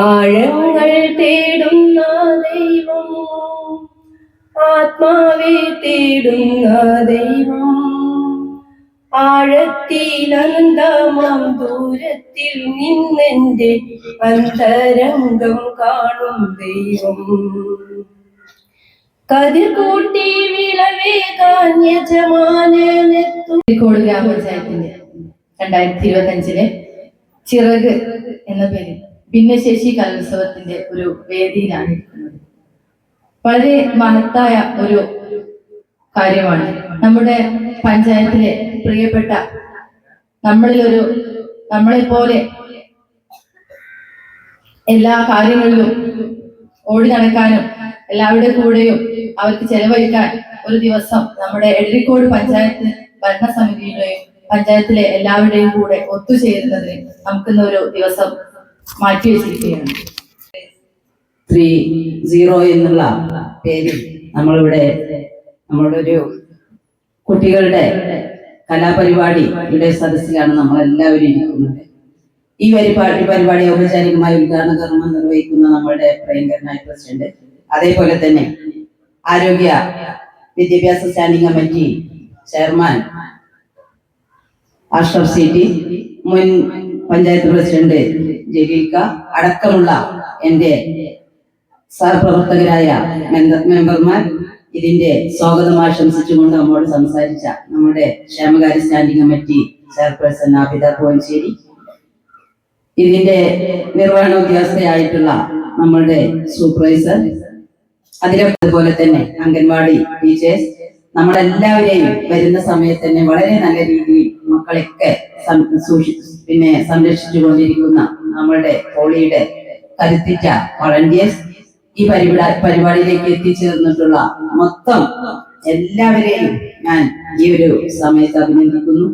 ആഴങ്ങൾ തേടുന്ന ദൈവം, ആത്മാവെ തേടുന്ന ദൈവം, ആഴത്തിലനന്തമാം ദൂരത്തിൽ നിന്നെന്റെ അന്തരംഗം കാണും ദൈവം. കതിർ കൂട്ടി വിളവേകാൻ യജമാനനെത്തും. കോഴിക്കോട് ഗ്രാമപഞ്ചായത്തിന്റെ 2025 ചിറക് എന്ന പേരിൽ ഭിന്നശേഷി കലോത്സവത്തിന്റെ ഒരു വേദിയിലാണ് ഇരിക്കുന്നത്. വളരെ മഹത്തായ ഒരു കാര്യമാണ്. നമ്മുടെ പഞ്ചായത്തിലെ പ്രിയപ്പെട്ട നമ്മളെപ്പോലെ എല്ലാ കാര്യങ്ങളിലും ഓടി നടക്കാനും എല്ലാവരുടെ കൂടെയും അവർക്ക് ചെലവഴിക്കാൻ ഒരു ദിവസം നമ്മുടെ എടരിക്കോട് പഞ്ചായത്ത് ഭരണസമിതിയുടെയും പഞ്ചായത്തിലെ എല്ലാവരുടെയും കൂടെ ഒത്തുചേരുന്നതിന് നമുക്കിന്നൊരു ദിവസം മാറ്റിവെച്ചിരിക്കുകയാണ്. 3-0 എന്നുള്ള പേരിൽ നമ്മളിവിടെ നമ്മുടെ ഒരു കുട്ടികളുടെ കലാപരിപാടിയുടെ സദസ്സിലാണ് നമ്മളെല്ലാവരും ഇരിക്കുന്നത്. ഈ പരിപാടി ഔപചാരികമായി ഉദ്ഘാടന കർമ്മം നിർവഹിക്കുന്ന നമ്മുടെ പ്രിയങ്കരനായ പ്രസിഡന്റ്, അതേപോലെ തന്നെ ആരോഗ്യ വിദ്യാഭ്യാസ standing committee chairman Ashraf city, മുൻ പഞ്ചായത്ത് പ്രസിഡന്റ് ജലീൽക്ക അടക്കമുള്ള എന്റെ സഹപ്രവർത്തകരായ മെമ്പർമാർ, ഇതിന്റെ സ്വാഗതം ആശംസിച്ചുകൊണ്ട് നമ്മോട് സംസാരിച്ച നമ്മുടെ ക്ഷേമകാര്യ സ്റ്റാൻഡിംഗ് കമ്മിറ്റി ചെയർപേഴ്സൺ ആബിദ പോഞ്ചേരി, ഇതിന്റെ നിർവഹണ ഉദ്യോഗസ്ഥയായിട്ടുള്ള നമ്മളുടെ സൂപ്പർവൈസർ, അതുപോലെ തന്നെ അംഗൻവാടി ടീച്ചേഴ്സ്, നമ്മളെല്ലാവരെയും വരുന്ന സമയത്ത് തന്നെ വളരെ നല്ല രീതിയിൽ മക്കളെയൊക്കെ സംരക്ഷിച്ചുകൊണ്ടിരിക്കുന്ന നമ്മളുടെ ഹോളിയുടെ കരുത്തിറ്റ വളണ്ടിയേഴ്സ്, ഈ പരിപാടിയിലേക്ക് എത്തിച്ചേർന്നിട്ടുള്ള മൊത്തം എല്ലാവരെയും ഞാൻ ഈ ഒരു സമയത്ത് അഭിനന്ദിക്കുന്നു.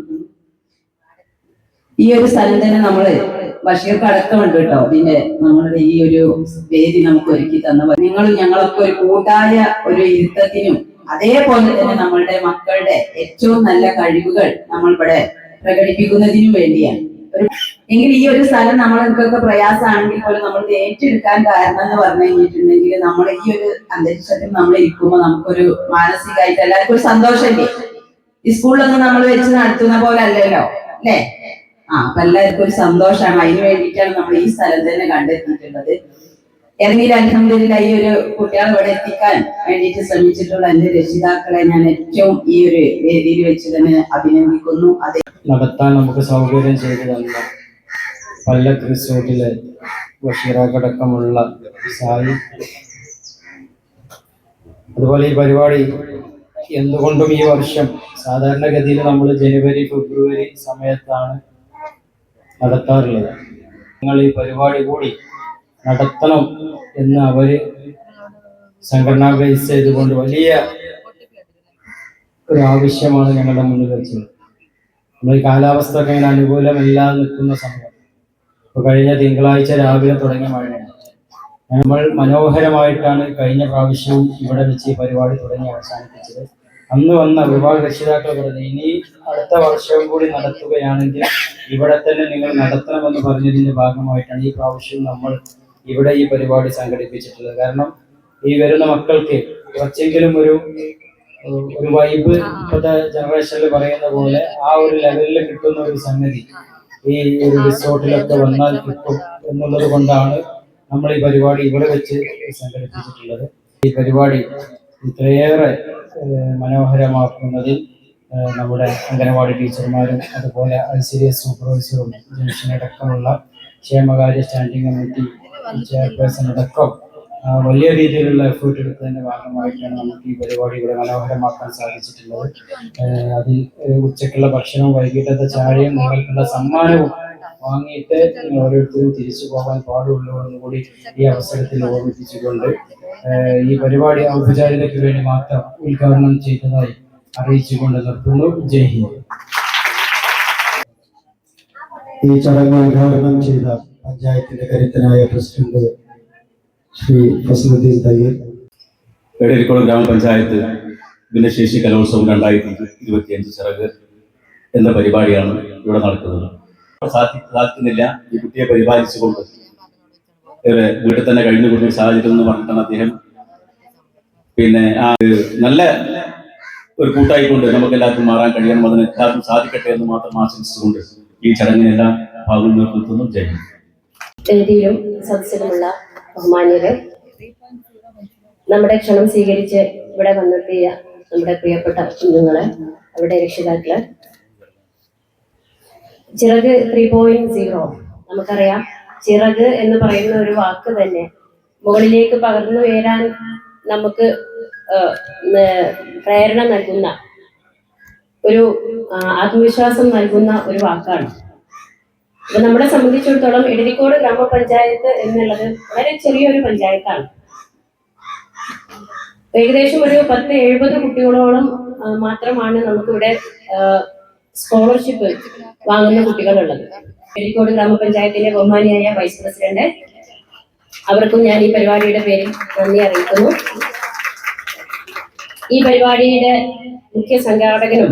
ഈ ഒരു സ്ഥലം തന്നെ നമ്മള് ബഷീർക്ക് അടക്കമുണ്ട് കേട്ടോ. ഇതിന്റെ നമ്മളുടെ ഈ ഒരു വേദി നമുക്ക് ഒരുക്കി തന്ന നിങ്ങളും ഞങ്ങളൊക്കെ ഒരു കൂട്ടായ ഒരു ഇരുത്തത്തിനും അതേപോലെ തന്നെ നമ്മളുടെ മക്കളുടെ ഏറ്റവും നല്ല കഴിവുകൾ നമ്മൾ ഇവിടെ പ്രകടിപ്പിക്കുന്നതിനും വേണ്ടിയാണ്. എങ്കിൽ ഈ ഒരു സ്ഥലം നമ്മൾക്കൊക്കെ പ്രയാസമാണെങ്കിൽ പോലും നമ്മൾ ഏറ്റെടുക്കാൻ കാരണം എന്ന് പറഞ്ഞു കഴിഞ്ഞിട്ടുണ്ടെങ്കിൽ നമ്മൾ ഈ ഒരു അന്തരീക്ഷത്തിൽ നമ്മൾ ഇരിക്കുമ്പോൾ നമുക്കൊരു മാനസികമായിട്ട് എല്ലാവർക്കും ഒരു സന്തോഷമില്ലേ? ഈ സ്കൂളിലൊന്നും നമ്മൾ വെച്ച് നടത്തുന്ന പോലെ അല്ലല്ലോ, അല്ലേ? അപ്പൊ എല്ലാവർക്കും ഒരു സന്തോഷമാണ്. അതിന് വേണ്ടിയിട്ടാണ് നമ്മൾ ഈ സ്ഥലം തന്നെ കണ്ടെത്തിയിട്ടുള്ളത്. ഏതെങ്കിലും അൽഹംദുലില്ലാഹ് ഈ ഒരു കുട്ടികളെ ഇവിടെ എത്തിക്കാൻ വേണ്ടിയിട്ട് ശ്രമിച്ചിട്ടുള്ള എന്റെ രക്ഷിതാക്കളെ ഞാൻ ഏറ്റവും ഈ ഒരു വേദിയിൽ വെച്ച് തന്നെ അഭിനന്ദിക്കുന്നു. അതെ, നടത്താൻ നമുക്ക് സൗകര്യം ചെയ്തു തന്ന പല്ലക്ക് റിസോർട്ടിലെ ബഷീറാക്കടക്കമുള്ള സായി, അതുപോലെ ഈ പരിപാടി എന്തുകൊണ്ടും ഈ വർഷം സാധാരണഗതിയിൽ നമ്മൾ ജനുവരി ഫെബ്രുവരി സമയത്താണ് നടത്താറുള്ളത്. നിങ്ങൾ ഈ പരിപാടി കൂടി നടത്തണം എന്ന് അവര് സംഘടന ബേസ് ചെയ്തുകൊണ്ട് വലിയ ഒരു ആവശ്യമാണ് ഞങ്ങളുടെ മുന്നിൽ വെച്ചത്. നമ്മൾ ഈ കാലാവസ്ഥ ഒക്കെ ഇങ്ങനെ അനുകൂലമെല്ലാം നിൽക്കുന്ന സമയം, ഇപ്പൊ കഴിഞ്ഞ തിങ്കളാഴ്ച രാവിലെ തുടങ്ങിയ മഴയാണ്. നമ്മൾ മനോഹരമായിട്ടാണ് കഴിഞ്ഞ പ്രാവശ്യവും ഇവിടെ വെച്ച് ഈ പരിപാടി തുടങ്ങി അവസാനിപ്പിച്ചത്. അന്ന് വന്ന ഒരുപാട് രക്ഷിതാക്കൾ പറഞ്ഞു, ഇനി അടുത്ത വർഷവും കൂടി നടത്തുകയാണെങ്കിൽ ഇവിടെ തന്നെ നിങ്ങൾ നടത്തണമെന്ന് പറഞ്ഞതിന്റെ ഭാഗമായിട്ടാണ് ഈ പ്രാവശ്യം നമ്മൾ ഇവിടെ ഈ പരിപാടി സംഘടിപ്പിച്ചിട്ടുള്ളത്. കാരണം ഈ വരുന്ന മക്കൾക്ക് കുറച്ചെങ്കിലും ഒരു വൈബ് ഇപ്പോഴത്തെ ജനറേഷനിൽ പറയുന്ന പോലെ ആ ഒരു ലെവലിൽ കിട്ടുന്ന ഒരു സംഗതി ഈ ഒരു റിസോർട്ടിലൊക്കെ വന്നാൽ കിട്ടും എന്നുള്ളത് കൊണ്ടാണ് നമ്മൾ ഈ പരിപാടി ഇവിടെ വെച്ച് സംഘടിപ്പിച്ചിട്ടുള്ളത്. ഈ പരിപാടി ഇത്രയേറെ മനോഹരമാക്കുന്നതിൽ നമ്മുടെ അംഗനവാടി ടീച്ചർമാരും അതുപോലെ ICDS സൂപ്പർവൈസറും ജംഗ്ഷനടക്കമുള്ള ക്ഷേമകാര്യ സ്റ്റാൻഡിംഗ് കമ്മിറ്റി ചെയർപേഴ്സൺ അടക്കം വലിയ രീതിയിലുള്ള എഫേർട്ട് എടുത്തതിന്റെ ഭാഗമായിട്ടാണ് നമുക്ക് ഈ പരിപാടി ഇവിടെ മനോഹരമാക്കാൻ സാധിച്ചിട്ടുള്ളത്. അതിൽ ഉച്ചക്കുള്ള ഭക്ഷണവും വൈകിട്ടത്തെ ചായയും നിങ്ങൾക്കുള്ള സമ്മാനവും വാങ്ങിയിട്ട് ഓരോരുത്തരും തിരിച്ചു പോകാൻ പാടുള്ളൂ എന്നുകൂടി ഈ അവസരത്തിൽ ഓർമ്മിപ്പിച്ചുകൊണ്ട് ഈ പരിപാടി ഔപചാരികതയ്ക്ക് വേണ്ടി മാത്രം ഉദ്ഘാടനം ചെയ്തതായി അറിയിച്ചുകൊണ്ട് നിർത്തുന്നു. ജയ് ഹിന്ദ്. ഈ ചടങ്ങ് ഉദ്ഘാടനം ചെയ്ത പഞ്ചായത്തിന്റെ കരുത്തനായ പ്രസിഡന്റ് ശ്രീ ഫസലുദ്ദീൻ തയ്യർ, എടരിക്കോട് ഗ്രാമപഞ്ചായത്ത് ഭിന്നശേഷി കലോത്സവം 2025 ചിറക് എന്ന പരിപാടിയാണ് ഇവിടെ നടക്കുന്നത്. സാധിക്കുന്നില്ല ഈ കുട്ടിയെ പരിപാലിച്ചുകൊണ്ട് വീട്ടിൽ തന്നെ കഴിഞ്ഞു കൊടുക്കുന്ന സാഹചര്യം എന്ന് പറഞ്ഞിട്ടാണ് അദ്ദേഹം പിന്നെ നല്ല ഒരു കൂട്ടായിക്കൊണ്ട് നമുക്ക് എല്ലാവർക്കും മാറാൻ കഴിയണം, അതിന് എല്ലാവർക്കും സാധിക്കട്ടെ എന്ന് മാത്രം ആശംസിച്ചുകൊണ്ട് ഈ ചടങ്ങിനെല്ലാം ഭാഗം നിർത്തുന്നു. ജയ് ഹിന്ദ്. വേദിയിലും സദസ്സിലുമുള്ള ബഹുമാന്യരെ, നമ്മുടെ ക്ഷണം സ്വീകരിച്ച് ഇവിടെ വന്നെത്തിയ നമ്മുടെ പ്രിയപ്പെട്ട കുഞ്ഞുങ്ങളെ, അവരുടെ രക്ഷിതാക്കള്, ചിറക് 3.0 നമുക്കറിയാം. ചിറക് എന്ന് പറയുന്ന ഒരു വാക്ക് തന്നെ മുകളിലേക്ക് പകർന്നു ഉയരാൻ നമുക്ക് പ്രേരണ നൽകുന്ന ഒരു ആത്മവിശ്വാസം നൽകുന്ന ഒരു വാക്കാണ്. അപ്പൊ നമ്മളെ സംബന്ധിച്ചിടത്തോളം എടരിക്കോട് ഗ്രാമപഞ്ചായത്ത് എന്നുള്ളത് വളരെ ചെറിയൊരു പഞ്ചായത്താണ്. ഏകദേശം ഒരു 10-70 കുട്ടികളോളം മാത്രമാണ് നമുക്കിവിടെ സ്കോളർഷിപ്പ് വാങ്ങുന്ന കുട്ടികളുള്ളത്. എടരിക്കോട് ഗ്രാമപഞ്ചായത്തിലെ ബഹുമാനിയായ വൈസ് പ്രസിഡന്റ്, അവർക്കും ഞാൻ ഈ പരിപാടിയുടെ പേരിൽ നന്ദി അറിയിക്കുന്നു. ഈ പരിപാടിയുടെ മുഖ്യ സംഘാടകനും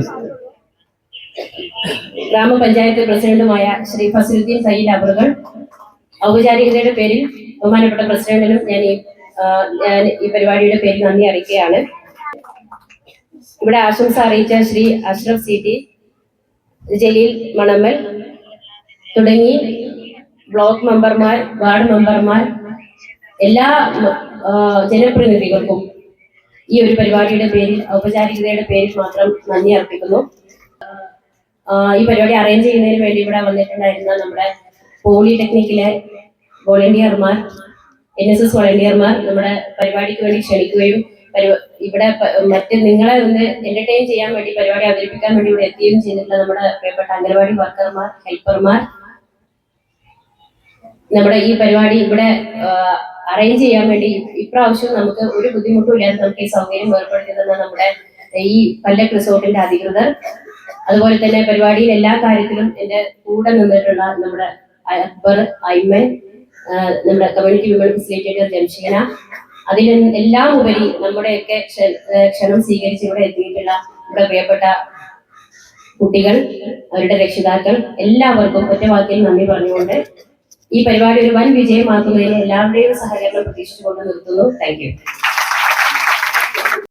ഗ്രാമപഞ്ചായത്ത് പ്രസിഡന്റുമായ ശ്രീ ഫസലുദ്ദീൻ തയ്യിൽ അവറുകൾ, ഔപചാരികതയുടെ പേരിൽ ബഹുമാനപ്പെട്ട പ്രസിഡന്റിനും ഞാൻ ഈ പരിപാടിയുടെ പേരിൽ നന്ദി അറിയിക്കുകയാണ്. ഇവിടെ ആശംസ അറിയിച്ച ശ്രീ അഷ്റഫ് CT, ജലീൽ മണമ്മൽ തുടങ്ങി ബ്ലോക്ക് മെമ്പർമാർ, വാർഡ് മെമ്പർമാർ, എല്ലാ ജനപ്രതിനിധികൾക്കും ഈ ഒരു പരിപാടിയുടെ പേരിൽ, ഔപചാരികതയുടെ പേരിൽ മാത്രം നന്ദി അർപ്പിക്കുന്നു. ഈ പരിപാടി അറേഞ്ച് ചെയ്യുന്നതിന് വേണ്ടി ഇവിടെ വന്നിട്ടുണ്ടായിരുന്ന നമ്മുടെ പോളിടെക്നിക്കിലെ വോളണ്ടിയർമാർ, NSS വോളണ്ടിയർമാർ നമ്മുടെ പരിപാടിക്ക് വേണ്ടി ക്ഷണിക്കുകയും ഇവിടെ മറ്റ് നിങ്ങളെ ഒന്ന് എന്റർടൈൻ ചെയ്യാൻ വേണ്ടി, പരിപാടി അവതരിപ്പിക്കാൻ വേണ്ടി ഇവിടെ എത്തുകയും ചെയ്തിട്ടുള്ള നമ്മുടെ പ്രിയപ്പെട്ട അംഗനവാടി വർക്കർമാർ, ഹെൽപ്പർമാർ, നമ്മുടെ ഈ പരിപാടി ഇവിടെ അറേഞ്ച് ചെയ്യാൻ വേണ്ടി ഇപ്രാവശ്യം നമുക്ക് ഒരു ബുദ്ധിമുട്ടും ഇല്ലാതെ നമുക്ക് ഈ സൗകര്യം ഏർപ്പെടുത്തി തന്ന നമ്മുടെ ഈ പല്ലക്ക് റിസോർട്ടിന്റെ അധികൃതർ, അതുപോലെ തന്നെ പരിപാടിയിൽ എല്ലാ കാര്യത്തിലും എന്റെ കൂടെ നിന്നിട്ടുള്ള നമ്മുടെ അക്ബർ, ഐമൻ, നമ്മുടെ കമ്മ്യൂണിറ്റി വിമൺ ഫെസിലിറ്റേറ്റർ ജംഷീന, അതിലെല്ലാം ഉപരി നമ്മുടെയൊക്കെ ക്ഷണം സ്വീകരിച്ച് ഇവിടെ എത്തിയിട്ടുള്ള നമ്മുടെ പ്രിയപ്പെട്ട കുട്ടികൾ, അവരുടെ രക്ഷിതാക്കൾ, എല്ലാവർക്കും ഒറ്റ വാക്കിൽ നന്ദി പറഞ്ഞുകൊണ്ട് ഈ പരിപാടി ഒരു വൻ വിജയമാക്കുന്നതിന് എല്ലാവരുടെയും സഹകരണം പ്രതീക്ഷിച്ചുകൊണ്ട് നിർത്തുന്നു. Thank you.